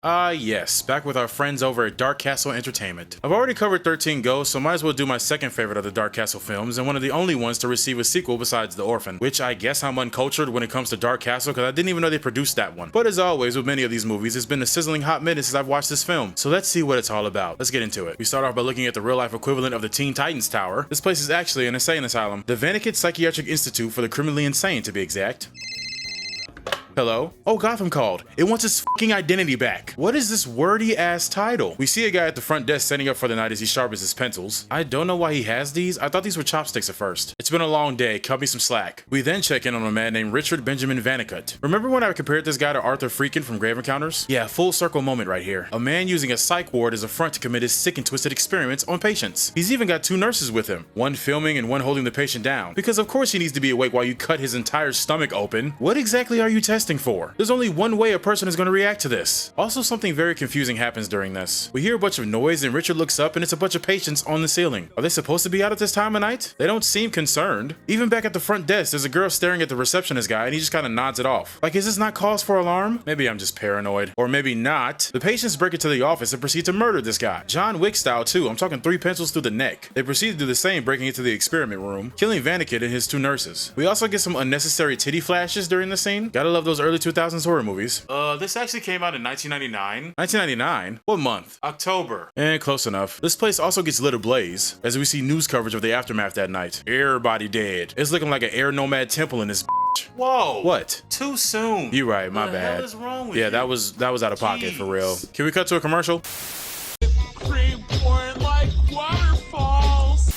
Yes, back with our friends over at Dark Castle Entertainment. I've already covered 13 Ghosts, so might as well do my second favorite of the Dark Castle films, and one of the only ones to receive a sequel besides The Orphan, which I guess I'm uncultured when it comes to Dark Castle because I didn't even know they produced that one. But as always with many of these movies, it's been a sizzling hot minute since I've watched this film, so let's see what it's all about. Let's get into it. We start off by looking at the real-life equivalent of the Teen Titans Tower. This place is actually an insane asylum, the Vannicut Psychiatric Institute for the Criminally Insane to be exact. Hello? Oh, Gotham called. It wants its fucking identity back. What is this wordy ass title? We see a guy at the front desk setting up for the night as he sharpens his pencils. I don't know why he has these. I thought these were chopsticks at first. It's been a long day. Cut me some slack. We then check in on a man named Richard Benjamin Vannicut. Remember when I compared this guy to Arthur Freakin from Grave Encounters? Yeah, full circle moment right here. A man using a psych ward as a front to commit his sick and twisted experiments on patients. He's even got two nurses with him, one filming and one holding the patient down. Because of course he needs to be awake while you cut his entire stomach open. What exactly are you testing for? There's only one way a person is going to react to this. Also, something very confusing happens during this. We hear a bunch of noise and Richard looks up and it's a bunch of patients on the ceiling. Are they supposed to be out at this time of night? They don't seem concerned. Even back at the front desk, there's a girl staring at the receptionist guy and he just kind of nods it off. Like, is this not cause for alarm? Maybe I'm just paranoid. Or maybe not. The patients break into the office and proceed to murder this guy. John Wick style too. I'm talking 3 pencils through the neck. They proceed to do the same, breaking into the experiment room, killing Vannicut and his 2 nurses. We also get some unnecessary titty flashes during the scene. Gotta love those early 2000s horror movies. This actually came out in 1999. 1999? What month? October. Close enough. This place also gets lit ablaze, as we see news coverage of the aftermath that night. Everybody dead. It's looking like an air nomad temple in this bitch. Whoa. What? Too soon. You right, my bad. What the hell is wrong with you? That was out of pocket for real. Can we cut to a commercial? Cream pouring like waterfalls.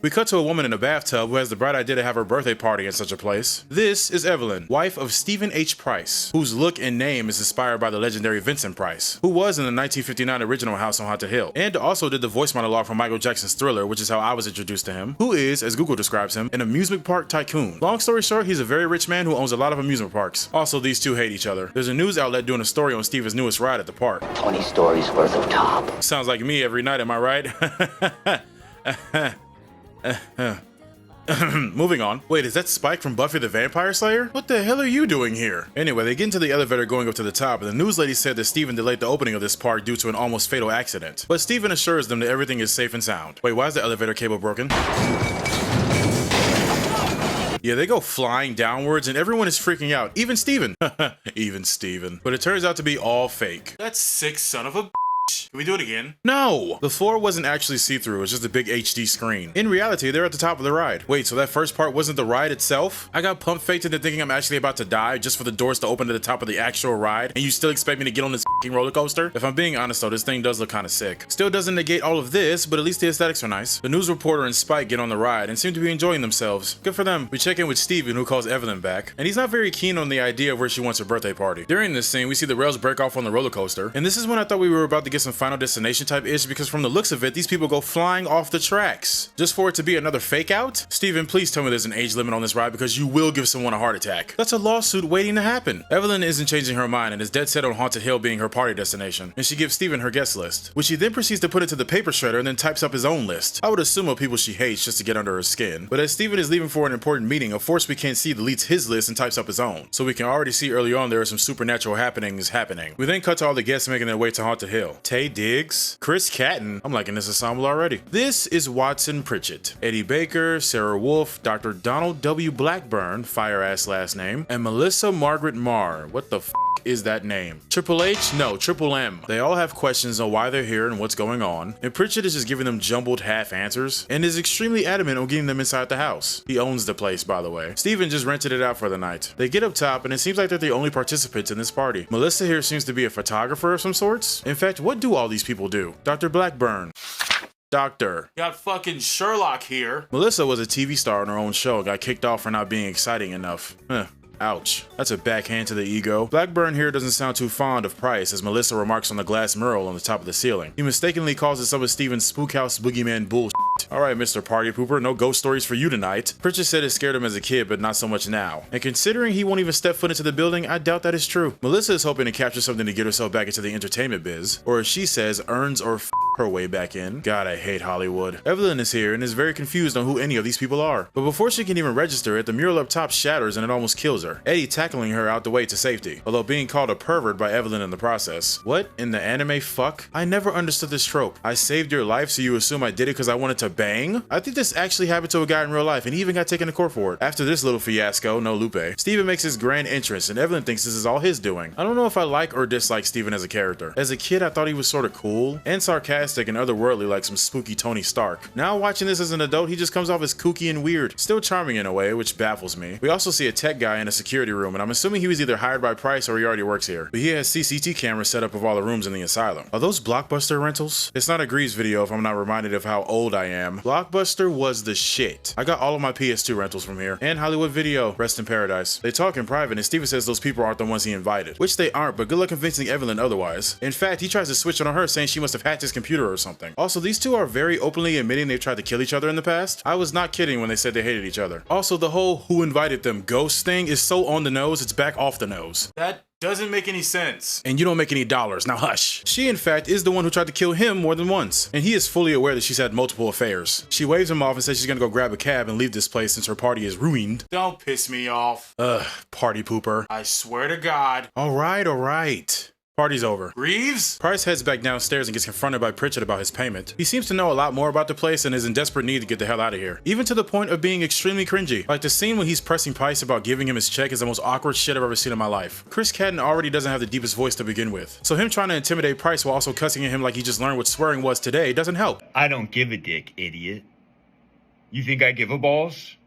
We cut to a woman in a bathtub who has the bright idea to have her birthday party in such a place. This is Evelyn, wife of Stephen H. Price, whose look and name is inspired by the legendary Vincent Price, who was in the 1959 original House on Haunted Hill, and also did the voice monologue for Michael Jackson's Thriller, which is how I was introduced to him, who is, as Google describes him, an amusement park tycoon. Long story short, he's a very rich man who owns a lot of amusement parks. Also, these two hate each other. There's a news outlet doing a story on Steven's newest ride at the park. 20 stories worth of top. Sounds like me every night, am I right? Moving on. Wait, is that Spike from Buffy the Vampire Slayer? What the hell are you doing here? Anyway, they get into the elevator going up to the top, and the news lady said that Steven delayed the opening of this park due to an almost fatal accident. But Steven assures them that everything is safe and sound. Wait, why is the elevator cable broken? Yeah, they go flying downwards and everyone is freaking out. Even Steven. Even Steven. But it turns out to be all fake. That's sick, son of a bitch. Can we do it again? No! The floor wasn't actually see-through, it was just a big HD screen. In reality, they're at the top of the ride. Wait, so that first part wasn't the ride itself? I got pump faked into thinking I'm actually about to die just for the doors to open to the top of the actual ride, and you still expect me to get on this f***ing roller coaster? If I'm being honest though, this thing does look kinda sick. Still doesn't negate all of this, but at least the aesthetics are nice. The news reporter and Spike get on the ride and seem to be enjoying themselves. Good for them. We check in with Steven, who calls Evelyn back, and he's not very keen on the idea of where she wants her birthday party. During this scene, we see the rails break off on the roller coaster, and this is when I thought we were about to get some Final Destination type ish, because from the looks of it, these people go flying off the tracks. Just for it to be another fake out? Steven, please tell me there's an age limit on this ride because you will give someone a heart attack. That's a lawsuit waiting to happen. Evelyn isn't changing her mind and is dead set on Haunted Hill being her party destination, and she gives Steven her guest list, which he then proceeds to put into the paper shredder and then types up his own list. I would assume of people she hates just to get under her skin. But as Steven is leaving for an important meeting, a force we can't see deletes his list and types up his own. So we can already see early on there are some supernatural happenings happening. We then cut to all the guests making their way to Haunted Hill. Tay Diggs, Chris Catton, I'm liking this ensemble already. This is Watson Pritchett, Eddie Baker, Sarah Wolf, Dr. Donald W. Blackburn, fire ass last name, and Melissa Margaret Marr. What the f is that name? Triple H? No, Triple M. They all have questions on why they're here and what's going on, and Pritchett is just giving them jumbled half answers and is extremely adamant on getting them inside the house. He owns the place, by the way. Steven just rented it out for the night. They get up top and it seems like they're the only participants in this party. Melissa here seems to be a photographer of some sorts. In fact, what do all these people do? Dr. Blackburn. Doctor. Got fucking Sherlock here. Melissa was a TV star on her own show and got kicked off for not being exciting enough. Ouch. That's a backhand to the ego. Blackburn here doesn't sound too fond of Price as Melissa remarks on the glass mural on the top of the ceiling. He mistakenly calls it some of Steven's spook house boogeyman bullshit. Alright, Mr. Party Pooper, no ghost stories for you tonight. Pritchett said it scared him as a kid, but not so much now. And considering he won't even step foot into the building, I doubt that is true. Melissa is hoping to capture something to get herself back into the entertainment biz, or as she says, earns or her way back in. God, I hate Hollywood. Evelyn is here and is very confused on who any of these people are. But before she can even register it, the mural up top shatters and it almost kills her. Eddie tackling her out the way to safety, although being called a pervert by Evelyn in the process. What in the anime fuck? I never understood this trope. I saved your life so you assume I did it because I wanted to bang? I think this actually happened to a guy in real life and he even got taken to court for it. After this little fiasco, no Lupe, Steven makes his grand entrance and Evelyn thinks this is all his doing. I don't know if I like or dislike Steven as a character. As a kid, I thought he was sort of cool and sarcastic and otherworldly like some spooky Tony Stark. Now watching this as an adult, he just comes off as kooky and weird. Still charming in a way, which baffles me. We also see a tech guy in a security room and I'm assuming he was either hired by Price or he already works here. But he has CCTV cameras set up of all the rooms in the asylum. Are those Blockbuster rentals? It's not a Grease video if I'm not reminded of how old I am. Blockbuster was the shit. I got all of my PS2 rentals from here. And Hollywood Video, rest in paradise. They talk in private and Steven says those people aren't the ones he invited. Which they aren't, but good luck convincing Evelyn otherwise. In fact, he tries to switch it on her saying she must have hacked his computer or something. Also, these two are very openly admitting they've tried to kill each other in the past. I was not kidding when they said they hated each other. Also, the whole who invited them ghost thing is so on the nose, it's back off the nose. That doesn't make any sense. And you don't make any dollars, now hush. She in fact is the one who tried to kill him more than once. And he is fully aware that she's had multiple affairs. She waves him off and says she's gonna go grab a cab and leave this place since her party is ruined. Don't piss me off. Ugh, party pooper. I swear to God. Alright. Party's over. Reeves? Price heads back downstairs and gets confronted by Pritchett about his payment. He seems to know a lot more about the place and is in desperate need to get the hell out of here. Even to the point of being extremely cringy. Like the scene when he's pressing Price about giving him his check is the most awkward shit I've ever seen in my life. Chris Cadden already doesn't have the deepest voice to begin with. So him trying to intimidate Price while also cussing at him like he just learned what swearing was today doesn't help. I don't give a dick, idiot. You think I give a balls?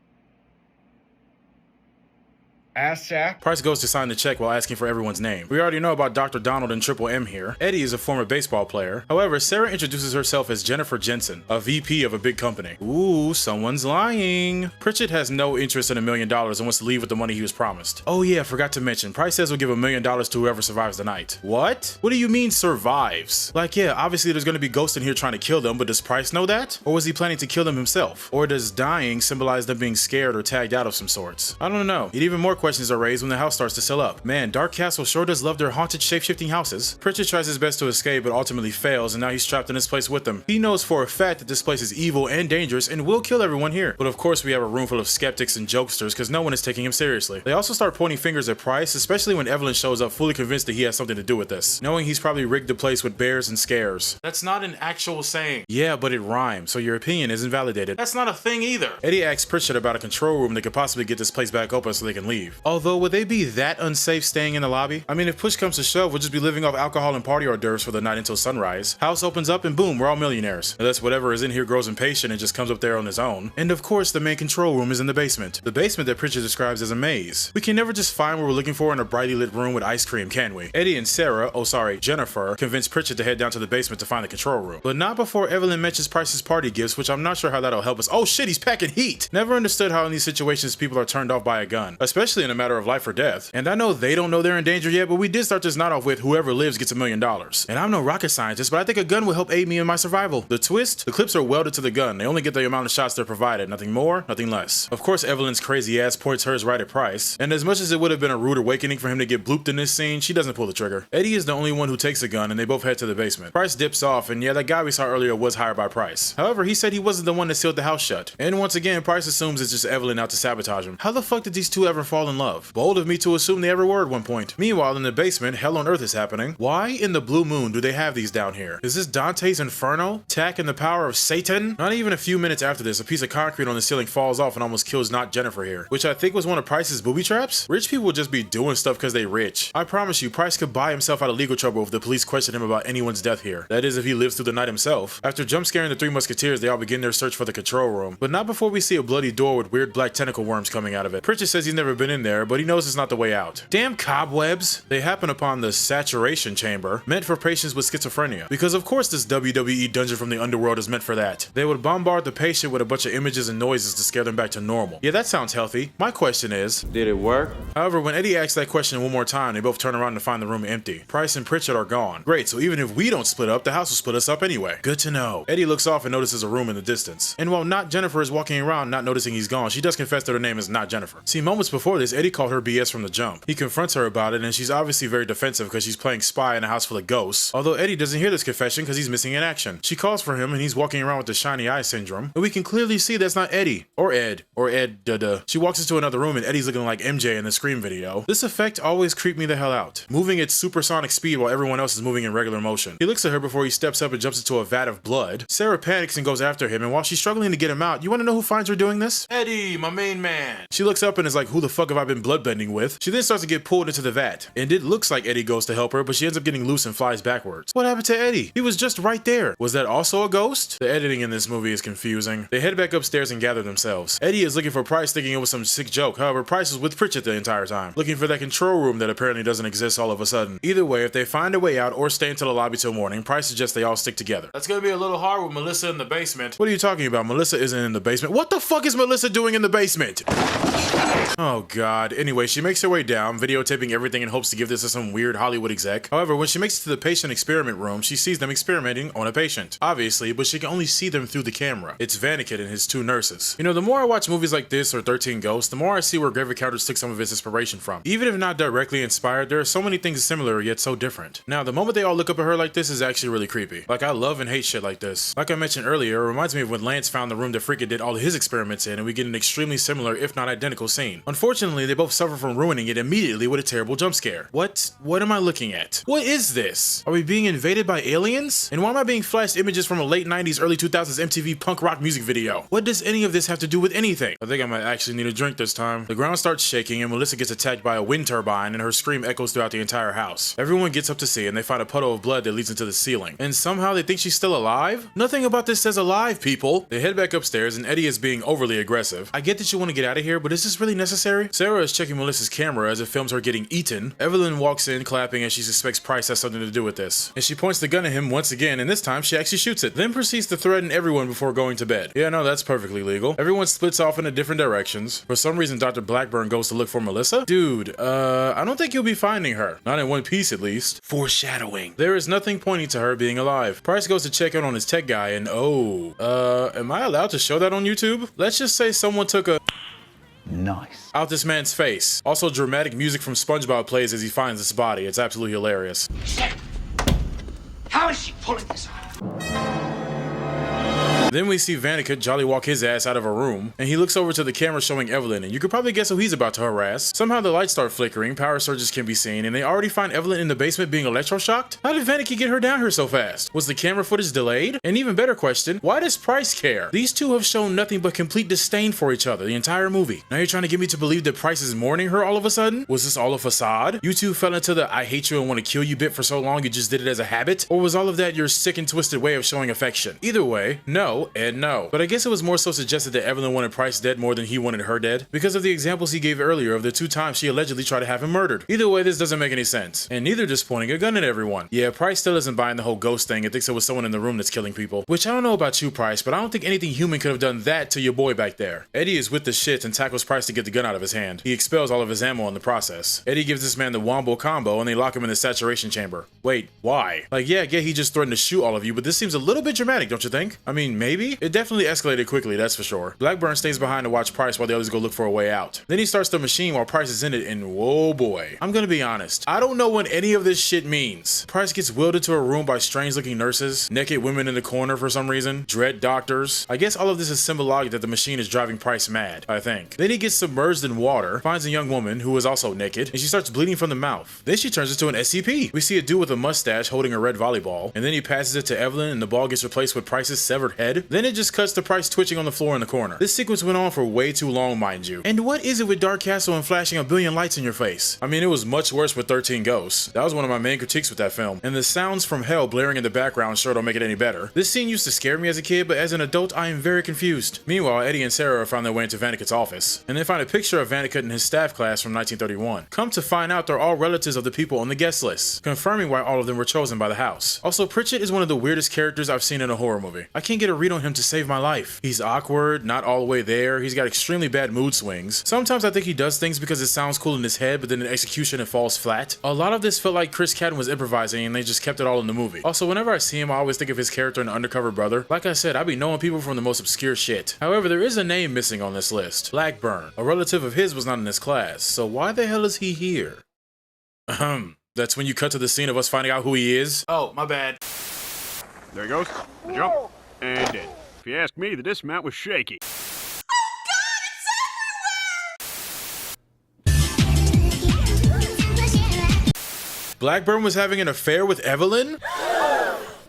Ass sack. Price goes to sign the check while asking for everyone's name. We already know about Dr. Donald and Triple M here. Eddie is a former baseball player. However, Sarah introduces herself as Jennifer Jensen, a VP of a big company. Ooh, someone's lying. Pritchett has no interest in $1 million and wants to leave with the money he was promised. Oh yeah, forgot to mention, Price says he'll give $1 million to whoever survives the night. What? What do you mean survives? Like yeah, obviously there's gonna be ghosts in here trying to kill them, but does Price know that? Or was he planning to kill them himself? Or does dying symbolize them being scared or tagged out of some sorts? I don't know. Even more questions are raised when the house starts to fill up. Man, Dark Castle sure does love their haunted shape-shifting houses. Pritchett tries his best to escape but ultimately fails and now he's trapped in this place with them. He knows for a fact that this place is evil and dangerous and will kill everyone here. But of course we have a room full of skeptics and jokesters because no one is taking him seriously. They also start pointing fingers at Price, especially when Evelyn shows up fully convinced that he has something to do with this, knowing he's probably rigged the place with bears and scares. That's not an actual saying. Yeah, but it rhymes, so your opinion isn't validated. That's not a thing either. Eddie asks Pritchett about a control room that could possibly get this place back open so they can leave. Although, would they be that unsafe staying in the lobby? I mean, if push comes to shove, we'll just be living off alcohol and party hors d'oeuvres for the night until sunrise. House opens up and boom, we're all millionaires. Unless whatever is in here grows impatient and just comes up there on his own. And of course, the main control room is in the basement. The basement that Pritchett describes as a maze. We can never just find what we're looking for in a brightly lit room with ice cream, can we? Eddie and Sarah, Jennifer, convince Pritchett to head down to the basement to find the control room. But not before Evelyn mentions Price's party gifts, which I'm not sure how that'll help us. Oh shit, he's packing heat! Never understood how in these situations people are turned off by a gun, especially in a matter of life or death. And I know they don't know they're in danger yet, but we did start this night off with whoever lives gets $1 million. And I'm no rocket scientist, but I think a gun will help aid me in my survival. The twist? The clips are welded to the gun. They only get the amount of shots they're provided. Nothing more, nothing less. Of course, Evelyn's crazy ass points hers right at Price. And as much as it would have been a rude awakening for him to get blooped in this scene, she doesn't pull the trigger. Eddie is the only one who takes a gun and they both head to the basement. Price dips off and yeah, that guy we saw earlier was hired by Price. However, he said he wasn't the one that sealed the house shut. And once again, Price assumes it's just Evelyn out to sabotage him. How the fuck did these two ever fall in love? Bold of me to assume they ever were at one point. Meanwhile, in the basement, hell on earth is happening. Why in the blue moon do they have these down here? Is this Dante's Inferno? Tack and the power of Satan? Not even a few minutes after this, a piece of concrete on the ceiling falls off and almost kills not Jennifer here, which I think was one of Price's booby traps? Rich people just be doing stuff because they rich. I promise you, Price could buy himself out of legal trouble if the police question him about anyone's death here. That is, if he lives through the night himself. After jump scaring the three musketeers, they all begin their search for the control room, but not before we see a bloody door with weird black tentacle worms coming out of it. Pritchett says he's never been in there, but he knows it's not the way out. Damn cobwebs! They happen upon the saturation chamber, meant for patients with schizophrenia, because of course this WWE dungeon from the underworld is meant for that. They would bombard the patient with a bunch of images and noises to scare them back to normal. Yeah, that sounds healthy. My question is, did it work? However, when Eddie asks that question one more time, they both turn around to find the room empty. Price and Pritchett are gone. Great, so even if we don't split up, the house will split us up anyway. Good to know. Eddie looks off and notices a room in the distance. And while not Jennifer is walking around not noticing he's gone, she does confess that her name is not Jennifer. See, moments before this, Eddie called her BS from the jump. He confronts her about it, and she's obviously very defensive because she's playing spy in a house full of ghosts. Although Eddie doesn't hear this confession because he's missing in action. She calls for him, and he's walking around with the shiny eye syndrome. And we can clearly see that's not Eddie. Or Ed. She walks into another room, and Eddie's looking like MJ in the Scream video. This effect always creeped me the hell out. Moving at supersonic speed while everyone else is moving in regular motion. He looks at her before he steps up and jumps into a vat of blood. Sarah panics and goes after him, and while she's struggling to get him out, you want to know who finds her doing this? Eddie, my main man. She looks up and is like, who the fuck have I been bloodbending with? She then starts to get pulled into the vat, and it looks like Eddie goes to help her, but she ends up getting loose and flies backwards. What happened to Eddie? He was just right there. Was that also a ghost? The editing in this movie is confusing. They head back upstairs and gather themselves. Eddie is looking for Price, thinking it was some sick joke. However, Price is with Pritchett the entire time, looking for that control room that apparently doesn't exist all of a sudden. Either way, if they find a way out or stay until the lobby till morning, Price suggests they all stick together. That's gonna be a little hard with Melissa in the basement. What are you talking about? Melissa isn't in the basement. What the fuck is Melissa doing in the basement? Oh god. Anyway, she makes her way down, videotaping everything in hopes to give this to some weird Hollywood exec. However, when she makes it to the patient experiment room, she sees them experimenting on a patient. Obviously, but she can only see them through the camera. It's Vaniket and his two nurses. You know, the more I watch movies like this or 13 Ghosts, the more I see where Grave Encounters took some of its inspiration from. Even if not directly inspired, there are so many things similar yet so different. Now, the moment they all look up at her like this is actually really creepy. Like, I love and hate shit like this. Like I mentioned earlier, it reminds me of when Lance found the room that Freakin did all of his experiments in, and we get an extremely similar, if not identical, scene. Unfortunately, they both suffer from ruining it immediately with a terrible jump scare. What am I looking at? What is this? Are we being invaded by aliens? And why am I being flashed images from a late 90s, early 2000s MTV punk rock music video? What does any of this have to do with anything? I think I might actually need a drink this time. The ground starts shaking and Melissa gets attacked by a wind turbine and her scream echoes throughout the entire house. Everyone gets up to see and they find a puddle of blood that leads into the ceiling. And somehow they think she's still alive? Nothing about this says alive, people. They head back upstairs and Eddie is being overly aggressive. I get that you want to get out of here, but is this really necessary? Sarah is checking Melissa's camera as it films her getting eaten. Evelyn walks in clapping as she suspects Price has something to do with this. And she points the gun at him once again, and this time she actually shoots it. Then proceeds to threaten everyone before going to bed. Yeah, no, that's perfectly legal. Everyone splits off into different directions. For some reason, Dr. Blackburn goes to look for Melissa. Dude, I don't think you'll be finding her. Not in one piece, at least. Foreshadowing. There is nothing pointing to her being alive. Price goes to check out on his tech guy, and am I allowed to show that on YouTube? Let's just say someone took a Nice. out this man's face. Also, dramatic music from SpongeBob plays as he finds this body. It's absolutely hilarious. How is she pulling this off? Then we see Vaniket jolly walk his ass out of a room, and he looks over to the camera showing Evelyn, and you could probably guess who he's about to harass. Somehow the lights start flickering, power surges can be seen, and they already find Evelyn in the basement being electroshocked? How did Vaniket get her down here so fast? Was the camera footage delayed? An even better question, why does Price care? These two have shown nothing but complete disdain for each other the entire movie. Now you're trying to get me to believe that Price is mourning her all of a sudden? Was this all a facade? You two fell into the I hate you and want to kill you bit for so long you just did it as a habit? Or was all of that your sick and twisted way of showing affection? Either way, no and no. But I guess it was more so suggested that Evelyn wanted Price dead more than he wanted her dead, because of the examples he gave earlier of the 2 times she allegedly tried to have him murdered. Either way, this doesn't make any sense. And neither just pointing a gun at everyone. Yeah, Price still isn't buying the whole ghost thing and thinks it was someone in the room that's killing people. Which I don't know about you, Price, but I don't think anything human could have done that to your boy back there. Eddie is with the shit and tackles Price to get the gun out of his hand. He expels all of his ammo in the process. Eddie gives this man the wombo combo and they lock him in the saturation chamber. Wait, why? Like, yeah, he just threatened to shoot all of you, but this seems a little bit dramatic, don't you think? I mean, maybe? It definitely escalated quickly, that's for sure. Blackburn stays behind to watch Price while the others go look for a way out. Then he starts the machine while Price is in it, and whoa boy. I'm gonna be honest, I don't know what any of this shit means. Price gets wheeled into a room by strange looking nurses, naked women in the corner for some reason, dread doctors. I guess all of this is symbolic that the machine is driving Price mad, I think. Then he gets submerged in water, finds a young woman who is also naked, and she starts bleeding from the mouth. Then she turns into an SCP. We see a dude with a mustache holding a red volleyball, and then he passes it to Evelyn and the ball gets replaced with Price's severed head. Then it just cuts to Price twitching on the floor in the corner. This sequence went on for way too long, mind you. And what is it with Dark Castle and flashing a billion lights in your face? I mean, it was much worse with 13 Ghosts. That was one of my main critiques with that film. And the sounds from hell blaring in the background sure don't make it any better. This scene used to scare me as a kid, but as an adult, I am very confused. Meanwhile, Eddie and Sarah found their way into Vaniket's office, and they find a picture of Vaniket and his staff class from 1931. Come to find out, they're all relatives of the people on the guest list, confirming why all of them were chosen by the house. Also, Pritchett is one of the weirdest characters I've seen in a horror movie. I can't get a read read on him to save my life. He's awkward, not all the way there. He's got extremely bad mood swings. Sometimes I think he does things because it sounds cool in his head, but then in execution it falls flat. A lot of this felt like Chris Cadden was improvising and they just kept it all in the movie. Also, whenever I see him, I always think of his character in Undercover Brother. Like I said, I be knowing people from the most obscure shit. However, there is a name missing on this list. Blackburn. A relative of his was not in this class, so why the hell is he here? That's when you cut to the scene of us finding out who he is? Oh, my bad. There he goes. Jump. And dead. If you ask me, the dismount was shaky. Blackburn was having an affair with Evelyn?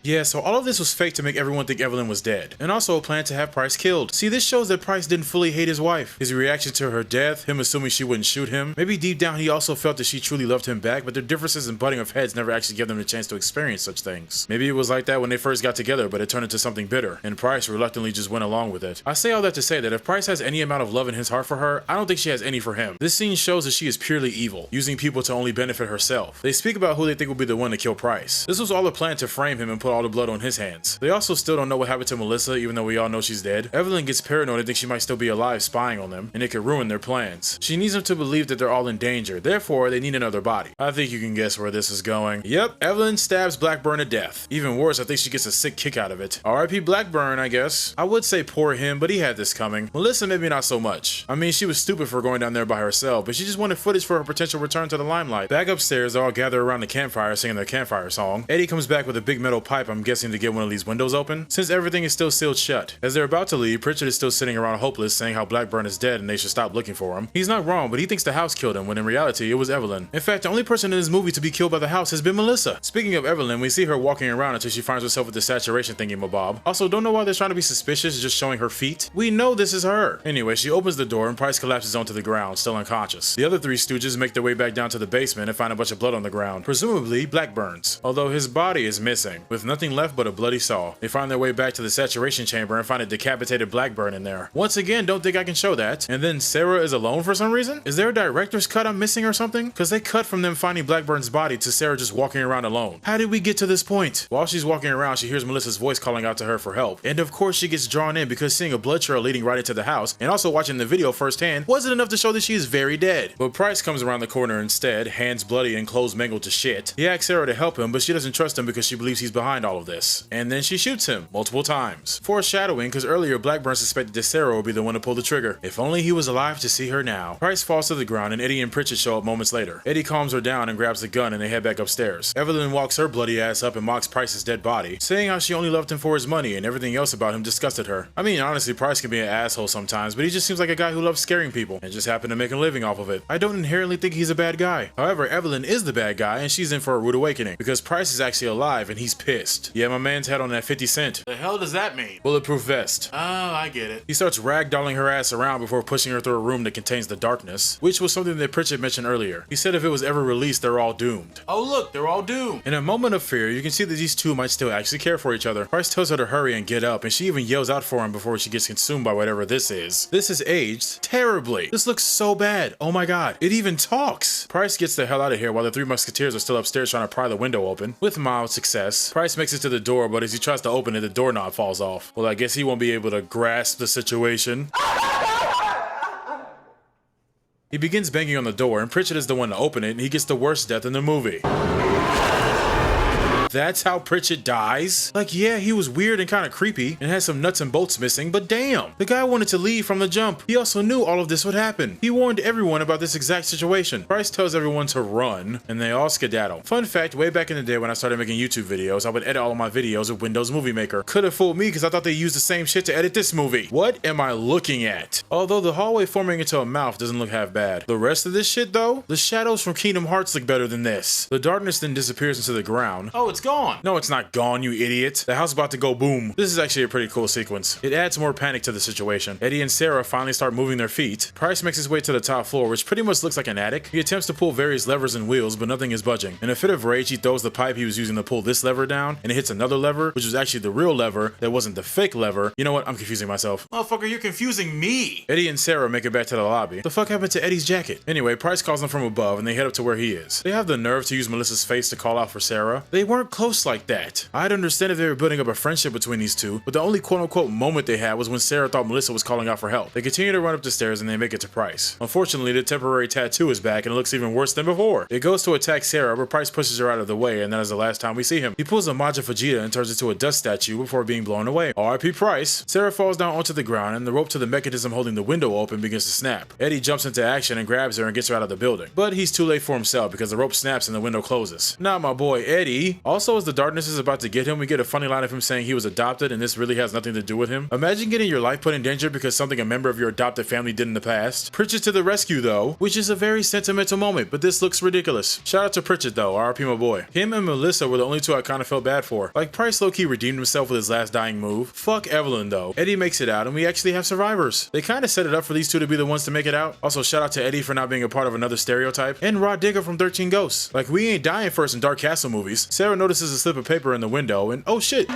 Yeah, so all of this was fake to make everyone think Evelyn was dead, and also a plan to have Price killed. See, this shows that Price didn't fully hate his wife. His reaction to her death, him assuming she wouldn't shoot him, maybe deep down he also felt that she truly loved him back, but their differences and butting of heads never actually gave them the chance to experience such things. Maybe it was like that when they first got together, but it turned into something bitter, and Price reluctantly just went along with it. I say all that to say that if Price has any amount of love in his heart for her, I don't think she has any for him. This scene shows that she is purely evil, using people to only benefit herself. They speak about who they think will be the one to kill Price. This was all a plan to frame him and put all the blood on his hands. They also still don't know what happened to Melissa, even though we all know she's dead. Evelyn gets paranoid and thinks she might still be alive spying on them, and it could ruin their plans. She needs them to believe that they're all in danger, therefore they need another body. I think you can guess where this is going. Yep, Evelyn stabs Blackburn to death. Even worse, I think she gets a sick kick out of it. R.I.P. Blackburn, I guess. I would say poor him, but he had this coming. Melissa maybe not so much. I mean, she was stupid for going down there by herself, but she just wanted footage for her potential return to the limelight. Back upstairs, they all gather around the campfire singing their campfire song. Eddie comes back with a big metal pipe, I'm guessing to get one of these windows open, since everything is still sealed shut. As they're about to leave, Pritchard is still sitting around hopeless, saying how Blackburn is dead and they should stop looking for him. He's not wrong, but he thinks the house killed him, when in reality, it was Evelyn. In fact, the only person in this movie to be killed by the house has been Melissa. Speaking of Evelyn, we see her walking around until she finds herself with the saturation thingy-mabob. Also, don't know why they're trying to be suspicious, just showing her feet. We know this is her. Anyway, she opens the door and Price collapses onto the ground, still unconscious. The other three stooges make their way back down to the basement and find a bunch of blood on the ground, presumably Blackburn's. Although his body is missing, with nothing left but a bloody saw. They find their way back to the saturation chamber and find a decapitated Blackburn in there. Once again, don't think I can show that. And then Sarah is alone for some reason? Is there a director's cut I'm missing or something? Cause they cut from them finding Blackburn's body to Sarah just walking around alone. How did we get to this point? While she's walking around, she hears Melissa's voice calling out to her for help. And of course she gets drawn in because seeing a blood trail leading right into the house and also watching the video firsthand wasn't enough to show that she is very dead. But Price comes around the corner instead, hands bloody and clothes mangled to shit. He asks Sarah to help him, but she doesn't trust him because she believes he's behind all of this. And then she shoots him multiple times. Foreshadowing, because earlier Blackburn suspected that Sarah would be the one to pull the trigger. If only he was alive to see her now. Price falls to the ground and Eddie and Pritchard show up moments later. Eddie calms her down and grabs the gun and they head back upstairs. Evelyn walks her bloody ass up and mocks Price's dead body, saying how she only loved him for his money and everything else about him disgusted her. I mean, honestly, Price can be an asshole sometimes, but he just seems like a guy who loves scaring people and just happened to make a living off of it. I don't inherently think he's a bad guy. However, Evelyn is the bad guy and she's in for a rude awakening because Price is actually alive and he's pissed. Yeah, my man's head on that 50 cent. The hell does that mean? Bulletproof vest. Oh, I get it. He starts ragdolling her ass around before pushing her through a room that contains the darkness, which was something that Pritchard mentioned earlier. He said if it was ever released, they're all doomed. Oh look, they're all doomed. In a moment of fear, you can see that these two might still actually care for each other. Price tells her to hurry and get up, and she even yells out for him before she gets consumed by whatever this is. This is aged terribly. This looks so bad. Oh my god. It even talks. Price gets the hell out of here while the three musketeers are still upstairs trying to pry the window open. With mild success. Price makes it to the door, but as he tries to open it, the doorknob falls off. Well, I guess he won't be able to grasp the situation. He begins banging on the door, and Pritchard is the one to open it, and he gets the worst death in the movie. That's how Pritchard dies? Like, yeah, he was weird and kind of creepy and had some nuts and bolts missing, but damn, the guy wanted to leave from the jump. He also knew all of this would happen. He warned everyone about this exact situation. Price tells everyone to run, and they all skedaddle. Fun fact, way back in the day when I started making YouTube videos, I would edit all of my videos with Windows Movie Maker. Could have fooled me because I thought they used the same shit to edit this movie. What am I looking at? Although the hallway forming into a mouth doesn't look half bad. The rest of this shit though? The shadows from Kingdom Hearts look better than this. The darkness then disappears into the ground. Oh, it's gone. No, it's not gone, you idiot. The house is about to go boom. This is actually a pretty cool sequence. It adds more panic to the situation. Eddie and Sarah finally start moving their feet. Price makes his way to the top floor, which pretty much looks like an attic. He attempts to pull various levers and wheels, but nothing is budging. In a fit of rage, he throws the pipe he was using to pull this lever down, and it hits another lever, which was actually the real lever that wasn't the fake lever. You know what? I'm confusing myself. Motherfucker, you're confusing me. Eddie and Sarah make it back to the lobby. The fuck happened to Eddie's jacket? Anyway, Price calls them from above, and they head up to where he is. They have the nerve to use Melissa's face to call out for Sarah. They weren't close like that. I'd understand if they were building up a friendship between these two, but the only quote-unquote moment they had was when Sarah thought Melissa was calling out for help. They continue to run up the stairs and they make it to Price. Unfortunately, the temporary tattoo is back and it looks even worse than before. It goes to attack Sarah, but Price pushes her out of the way, and that is the last time we see him. He pulls a Majin Vegeta and turns into a dust statue before being blown away. R.I.P. Price. Sarah falls down onto the ground and the rope to the mechanism holding the window open begins to snap. Eddie jumps into action and grabs her and gets her out of the building. But he's too late for himself because the rope snaps and the window closes. Not my boy Eddie. Also, as the darkness is about to get him, we get a funny line of him saying he was adopted and this really has nothing to do with him. Imagine getting your life put in danger because something a member of your adopted family did in the past. Pritchett to the rescue though, which is a very sentimental moment, but this looks ridiculous. Shout out to Pritchett though, R.I.P. my boy. Him and Melissa were the only two I kinda felt bad for. Like Price low-key redeemed himself with his last dying move. Fuck Evelyn though. Eddie makes it out and we actually have survivors. They kinda set it up for these two to be the ones to make it out. Also shout out to Eddie for not being a part of another stereotype. And Rod Digger from 13 Ghosts. Like we ain't dying first in Dark Castle movies. Sarah notices a slip of paper in the window and oh shit.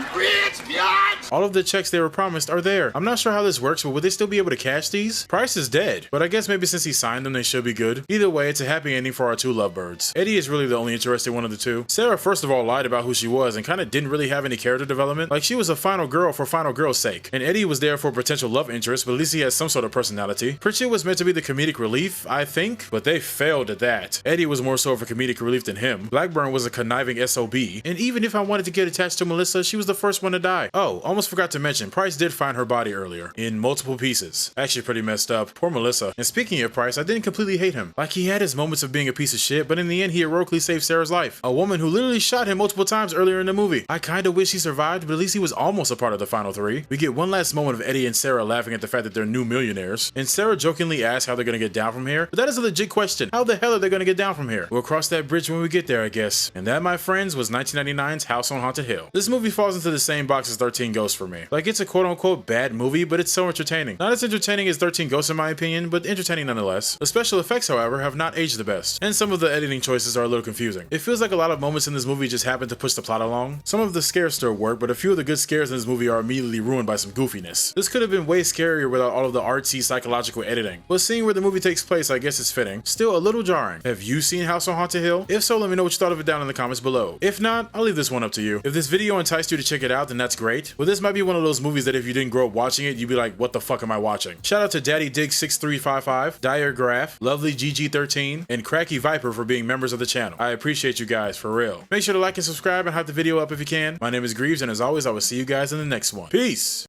All of the checks they were promised are there. I'm not sure how this works, but would they still be able to cash these? Price is dead, but I guess maybe since he signed them they should be good. Either way, it's a happy ending for our two lovebirds. Eddie is really the only interesting one of the two. Sarah first of all lied about who she was and kinda didn't really have any character development. Like she was a final girl for final girl's sake. And Eddie was there for potential love interest, but at least he has some sort of personality. Pritchett was meant to be the comedic relief, I think, but they failed at that. Eddie was more so of a comedic relief than him. Blackburn was a conniving SOB, and even if I wanted to get attached to Melissa, she was the first one to die. Oh, almost forgot to mention, Price did find her body earlier, in multiple pieces. Actually pretty messed up. Poor Melissa. And speaking of Price, I didn't completely hate him. Like he had his moments of being a piece of shit, but in the end he heroically saved Sarah's life. A woman who literally shot him multiple times earlier in the movie. I kinda wish he survived, but at least he was almost a part of the final three. We get one last moment of Eddie and Sarah laughing at the fact that they're new millionaires, and Sarah jokingly asks how they're gonna get down from here, but that is a legit question. How the hell are they gonna get down from here? We'll cross that bridge when we get there, I guess. And that, my friends, was 1999's House on Haunted Hill. This movie falls into the same box as 13 Ghosts for me. Like it's a quote-unquote bad movie, but it's so entertaining. Not as entertaining as 13 Ghosts in my opinion, but entertaining nonetheless. The special effects, however, have not aged the best, and some of the editing choices are a little confusing. It feels like a lot of moments in this movie just happen to push the plot along. Some of the scares still work, but a few of the good scares in this movie are immediately ruined by some goofiness. This could have been way scarier without all of the artsy psychological editing, but seeing where the movie takes place I guess is fitting. Still a little jarring. Have you seen House on Haunted Hill? If so, let me know what you thought of it down in the comments below. If not, I'll leave this one up to you. If this video enticed you to check it out, then that's great. Well, this might be one of those movies that if you didn't grow up watching it, you'd be like, what the fuck am I watching? Shout out to Daddy Dig 6355, Dire Graph, Lovely GG13, and Cracky Viper for being members of the channel. I appreciate you guys, for real. Make sure to like and subscribe and hype the video up if you can. My name is Greaves, and as always, I will see you guys in the next one. Peace!